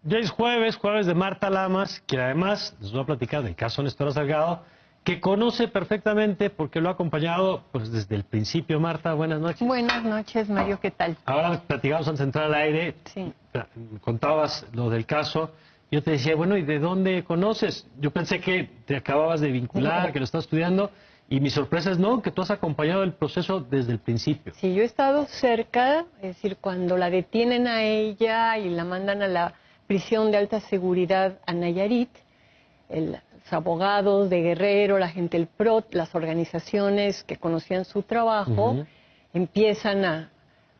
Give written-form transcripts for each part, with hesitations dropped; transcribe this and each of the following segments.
Ya es jueves, jueves de Marta Lamas, que además les voy a platicar del caso Néstor Salgado, que conoce perfectamente porque lo ha acompañado pues desde el principio. Marta, buenas noches. Buenas noches, Mario, ¿qué tal? Ahora platicamos antes de entrar al aire, Sí. contabas lo del caso, yo te decía, bueno, ¿y de dónde conoces? Yo pensé que te acababas de vincular, No. que lo estás estudiando, y mi sorpresa es no, que tú has acompañado el proceso desde el principio. Sí, yo he estado cerca, es decir, cuando la detienen a ella y la mandan a la prisión de alta seguridad a Nayarit, los abogados de Guerrero, la gente del PROT, las organizaciones que conocían su trabajo, empiezan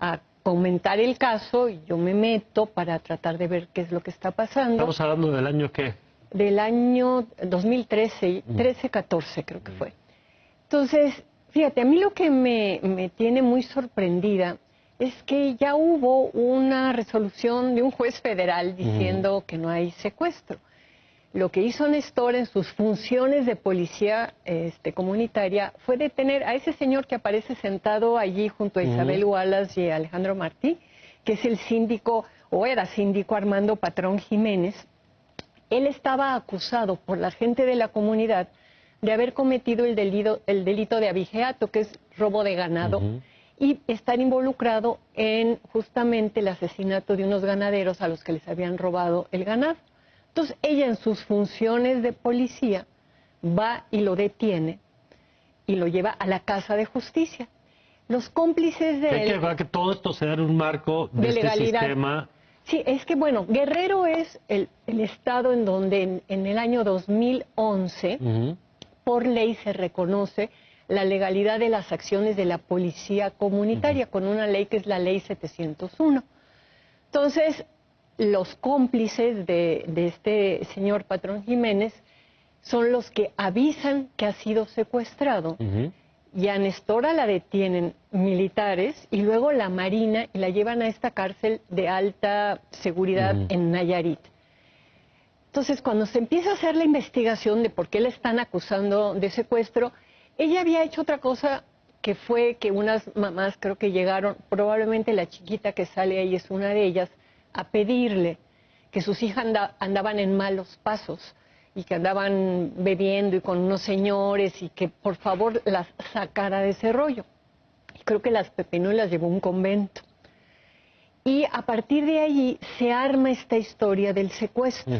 a comentar el caso y yo me meto para tratar de ver qué es lo que está pasando. Estamos hablando del año ¿qué? Del año 2013, 13-14 creo que fue. Entonces, fíjate, a mí lo que me tiene muy sorprendida es que ya hubo una resolución de un juez federal diciendo que no hay secuestro. Lo que hizo Néstor en sus funciones de policía comunitaria fue detener a ese señor que aparece sentado allí junto a Isabel Wallace y a Alejandro Martí, que es el síndico, o era síndico Armando Patrón Jiménez. Él estaba acusado por la gente de la comunidad de haber cometido el delito de abigeato, que es robo de ganado, y estar involucrado en justamente el asesinato de unos ganaderos a los que les habían robado el ganado. Entonces ella en sus funciones de policía va y lo detiene y lo lleva a la Casa de Justicia. Los cómplices de Hay que él... recordar que todo esto se da en un marco de este legalidad. sistema. Sí, es que bueno, Guerrero es el estado en donde en el año 2011, por ley se reconoce la legalidad de las acciones de la policía comunitaria, con una ley que es la ley 701. Entonces, los cómplices de este señor Patrón Jiménez son los que avisan que ha sido secuestrado. Y a Nestora la detienen militares y luego la Marina y la llevan a esta cárcel de alta seguridad en Nayarit. Entonces, cuando se empieza a hacer la investigación de por qué le están acusando de secuestro, ella había hecho otra cosa que fue que unas mamás creo que llegaron, probablemente la chiquita que sale ahí es una de ellas, a pedirle que sus hijas andaban en malos pasos y que andaban bebiendo y con unos señores y que por favor las sacara de ese rollo. Y creo que las pepenó y las llevó a un convento. Y a partir de allí se arma esta historia del secuestro.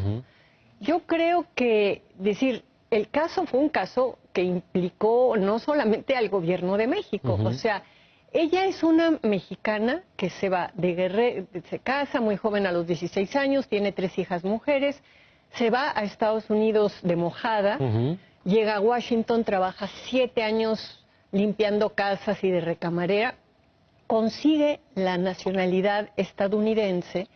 Yo creo que, decir, el caso fue un caso que implicó no solamente al gobierno de México, o sea, ella es una mexicana que se va de Guerrero, se casa muy joven a los 16 años, tiene 3 hijas mujeres, se va a Estados Unidos de mojada, llega a Washington, trabaja 7 años limpiando casas y de recamarera, consigue la nacionalidad estadounidense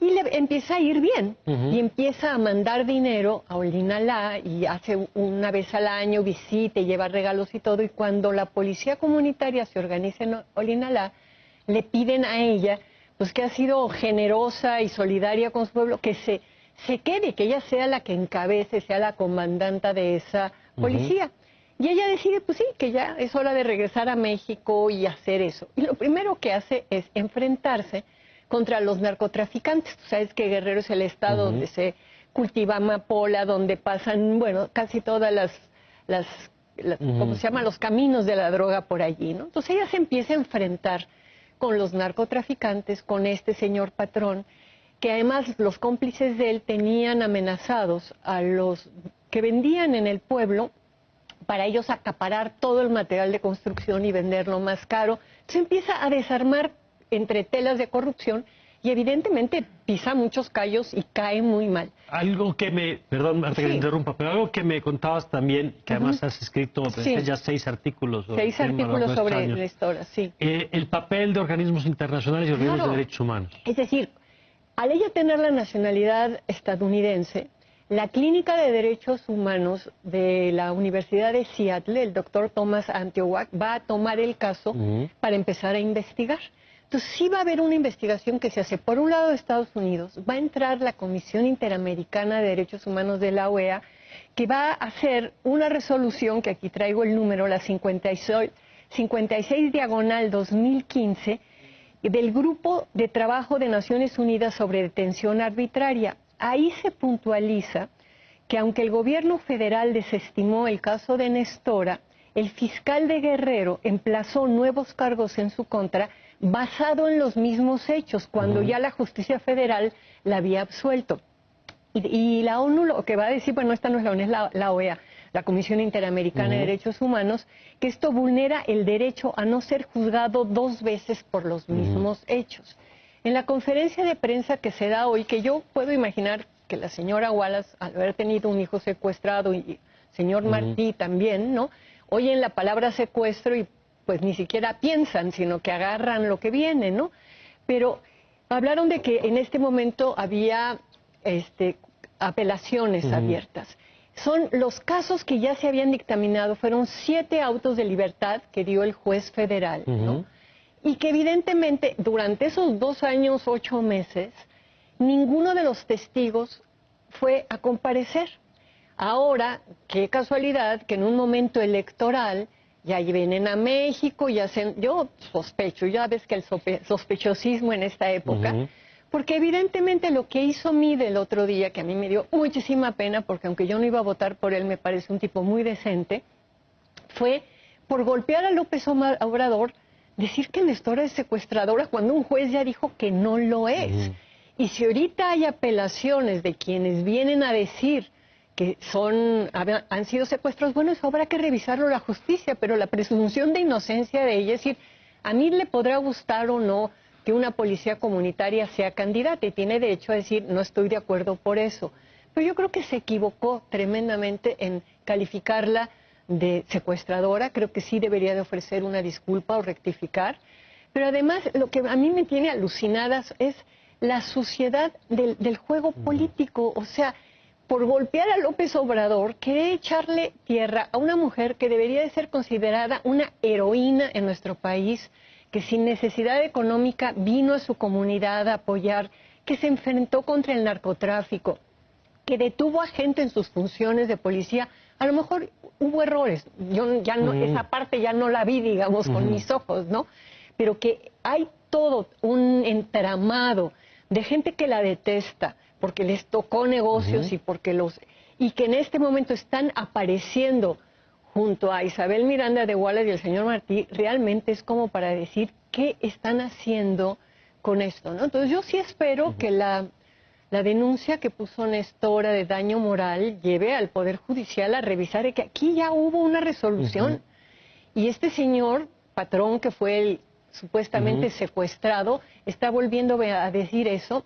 y le empieza a ir bien. Y empieza a mandar dinero a Olinalá y hace una vez al año visita y lleva regalos y todo. Y cuando la policía comunitaria se organiza en Olinalá, le piden a ella, pues que ha sido generosa y solidaria con su pueblo, que se quede, que ella sea la que encabece, sea la comandanta de esa policía. Y ella decide, pues sí, que ya es hora de regresar a México y hacer eso. Y lo primero que hace es enfrentarse contra los narcotraficantes. Tú sabes que Guerrero es el estado donde se cultiva amapola, donde pasan, bueno, casi todas ¿cómo se llama? Los caminos de la droga por allí, ¿no? Entonces ella se empieza a enfrentar con los narcotraficantes, con este señor Patrón, que además los cómplices de él tenían amenazados a los que vendían en el pueblo para ellos acaparar todo el material de construcción y venderlo más caro. Entonces empieza a desarmar entre telas de corrupción y evidentemente pisa muchos callos y cae muy mal. Algo que perdón Marta que te interrumpa, pero algo que me contabas también, que además has escrito ya 6 artículos sobre 6 artículos sobre Néstor, sí. El papel de organismos internacionales y organismos de derechos humanos. Es decir, al ella tener la nacionalidad estadounidense, la Clínica de Derechos Humanos de la Universidad de Seattle, el doctor Thomas Antiowac, va a tomar el caso para empezar a investigar. Entonces sí va a haber una investigación que se hace por un lado de Estados Unidos, va a entrar la Comisión Interamericana de Derechos Humanos de la OEA, que va a hacer una resolución, que aquí traigo el número, la 56 diagonal 2015, del Grupo de Trabajo de Naciones Unidas sobre Detención Arbitraria. Ahí se puntualiza que aunque el gobierno federal desestimó el caso de Nestora, el fiscal de Guerrero emplazó nuevos cargos en su contra basado en los mismos hechos, cuando ya la justicia federal la había absuelto. Y la ONU lo que va a decir, bueno, esta no es la ONU, es la OEA, la Comisión Interamericana de Derechos Humanos, que esto vulnera el derecho a no ser juzgado dos veces por los mismos hechos. En la conferencia de prensa que se da hoy, que yo puedo imaginar que la señora Wallace, al haber tenido un hijo secuestrado, y señor Martí también, ¿no?, oyen la palabra secuestro y pues ni siquiera piensan, sino que agarran lo que viene, ¿no? Pero hablaron de que en este momento había apelaciones abiertas. Son los casos que ya se habían dictaminado, fueron 7 autos de libertad que dio el juez federal, ¿no? Y que evidentemente durante esos 2 años, 8 meses, ninguno de los testigos fue a comparecer. Ahora, qué casualidad que en un momento electoral ya vienen a México, yo sospecho, ya ves que el sospechosismo en esta época, porque evidentemente lo que hizo Mide el otro día, que a mí me dio muchísima pena, porque aunque yo no iba a votar por él, me parece un tipo muy decente, fue por golpear a López Obrador, decir que Nestora es secuestradora cuando un juez ya dijo que no lo es. Y si ahorita hay apelaciones de quienes vienen a decir que han sido secuestros, bueno, eso habrá que revisarlo la justicia, pero la presunción de inocencia de ella, es decir, a mí le podrá gustar o no que una policía comunitaria sea candidata y tiene derecho a decir no estoy de acuerdo por eso. Pero yo creo que se equivocó tremendamente en calificarla de secuestradora, creo que sí debería de ofrecer una disculpa o rectificar, pero además lo que a mí me tiene alucinadas es la suciedad del juego político, o sea, por golpear a López Obrador, querer echarle tierra a una mujer que debería de ser considerada una heroína en nuestro país, que sin necesidad económica vino a su comunidad a apoyar, que se enfrentó contra el narcotráfico, que detuvo a gente en sus funciones de policía. A lo mejor hubo errores, yo ya no, esa parte ya no la vi, digamos, con mis ojos, ¿no? Pero que hay todo un entramado de gente que la detesta, porque les tocó negocios y que en este momento están apareciendo junto a Isabel Miranda de Wallace y el señor Martí, realmente es como para decir qué están haciendo con esto, ¿no? Entonces yo sí espero que la denuncia que puso Nestora de daño moral lleve al Poder Judicial a revisar que aquí ya hubo una resolución y este señor patrón que fue el supuestamente secuestrado está volviendo a decir eso.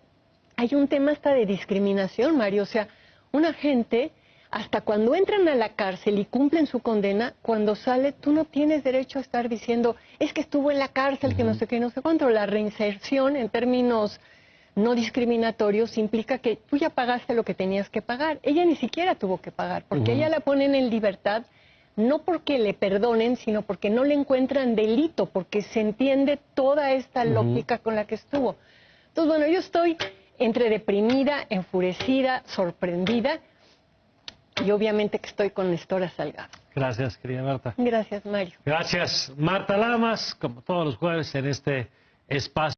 Hay un tema hasta de discriminación, Mario, o sea, una gente, hasta cuando entran a la cárcel y cumplen su condena, cuando sale, tú no tienes derecho a estar diciendo, es que estuvo en la cárcel, que no sé qué, no sé cuánto. La reinserción, en términos no discriminatorios, implica que tú ya pagaste lo que tenías que pagar. Ella ni siquiera tuvo que pagar, porque ella la ponen en libertad, no porque le perdonen, sino porque no le encuentran delito, porque se entiende toda esta lógica con la que estuvo. Entonces, bueno, yo estoy entre deprimida, enfurecida, sorprendida y obviamente que estoy con Nestora Salgado. Gracias, querida Marta. Gracias, Mario. Gracias, Marta Lamas, como todos los jueves en este espacio.